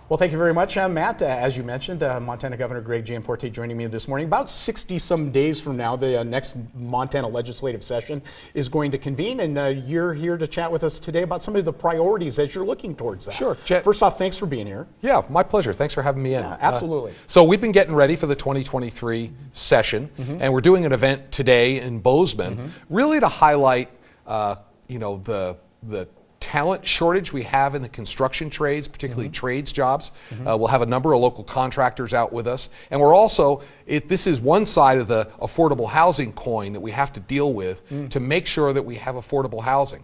Well, thank you very much, Matt. As you mentioned, Montana Governor Greg Gianforte joining me this morning. About 60-some days from now, the next Montana legislative session is going to convene, and you're here to chat with us today about some of the priorities as you're looking towards that. Sure. Chet. First off, thanks for being here. Yeah, my pleasure. Thanks for having me in. Yeah, absolutely. So we've been getting ready for the 2023 session, and we're doing an event today in Bozeman, really to highlight, the talent shortage we have in the construction trades, particularly trades jobs. We'll have a number of local contractors out with us. And we're also, this is one side of the affordable housing coin that we have to deal with to make sure that we have affordable housing.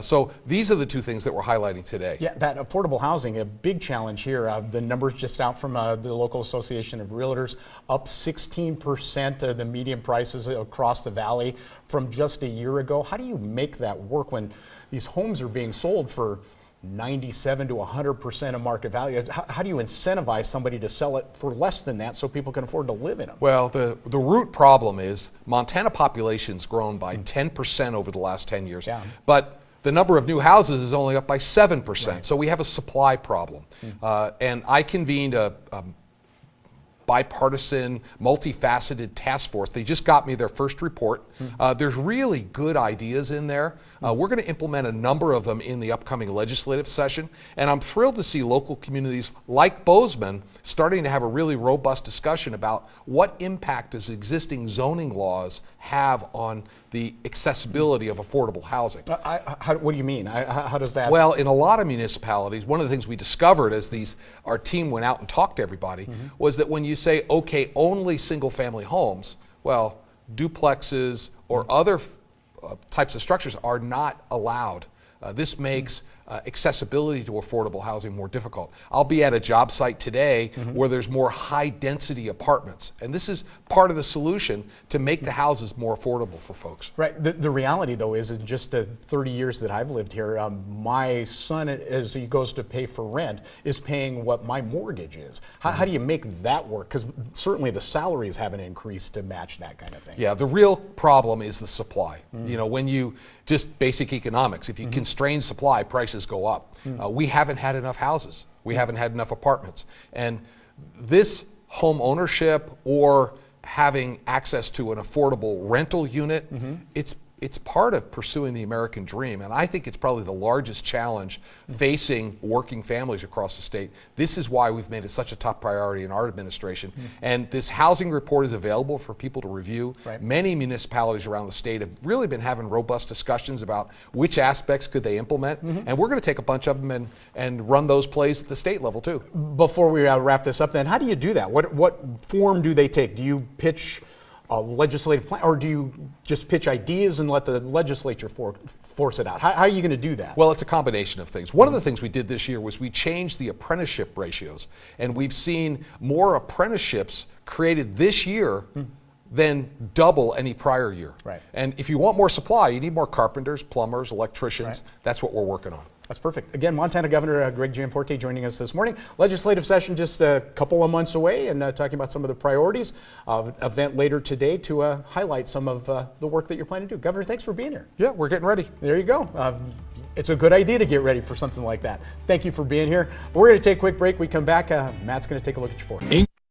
So these are the two things that we're highlighting today. Yeah, that affordable housing, a big challenge here. The numbers just out from the local association of realtors, up 16% of the median prices across the valley from just a year ago. How do you make that work when these homes are being sold for 97 to 100% of market value? How do you incentivize somebody to sell it for less than that so people can afford to live in them? Well, the root problem is Montana population's grown by 10% over the last 10 years, but the number of new houses is only up by 7%. Right. So we have a supply problem. And I convened a bipartisan, multifaceted task force. They just got me their first report. There's really good ideas in there. We're going to implement a number of them in the upcoming legislative session, and I'm thrilled to see local communities like Bozeman starting to have a really robust discussion about what impact does existing zoning laws have on the accessibility of affordable housing. What do you mean? How does that? Well, in a lot of municipalities, one of the things we discovered as our team went out and talked to everybody was that when you say, okay, only single family homes, well, duplexes or other types of structures are not allowed. This makes accessibility to affordable housing more difficult. I'll be at a job site today where there's more high density apartments, and this is part of the solution to make the houses more affordable for folks. Right. The reality though is in just the 30 years that I've lived here, my son, as he goes to pay for rent, is paying what my mortgage is. How do you make that work? Because certainly the salaries haven't increased to match that kind of thing. Yeah, the real problem is the supply. You know, when you just basic economics, if you constrain supply, prices go up. We haven't had enough houses. We haven't had enough apartments. And this home ownership or having access to an affordable rental unit, it's part of pursuing the American dream. And I think it's probably the largest challenge facing working families across the state. This is why we've made it such a top priority in our administration. And this housing report is available for people to review. Right. Many municipalities around the state have really been having robust discussions about which aspects could they implement. And we're going to take a bunch of them and run those plays at the state level too. Before we wrap this up then, how do you do that? What form do they take? Do you pitch a legislative plan, or do you just pitch ideas and let the legislature force it out? How are you going to do that? Well, it's a combination of things. One of the things we did this year was we changed the apprenticeship ratios, and we've seen more apprenticeships created this year than double any prior year. Right. And if you want more supply, you need more carpenters, plumbers, electricians. That's what we're working on. That's perfect. Again, Montana Governor Greg Gianforte joining us this morning. Legislative session just a couple of months away, and talking about some of the priorities. Event later today to highlight some of the work that you're planning to do. Governor, thanks for being here. Yeah, we're getting ready. There you go. It's a good idea to get ready for something like that. Thank you for being here. We're going to take a quick break. We come back. Matt's going to take a look at your forecast.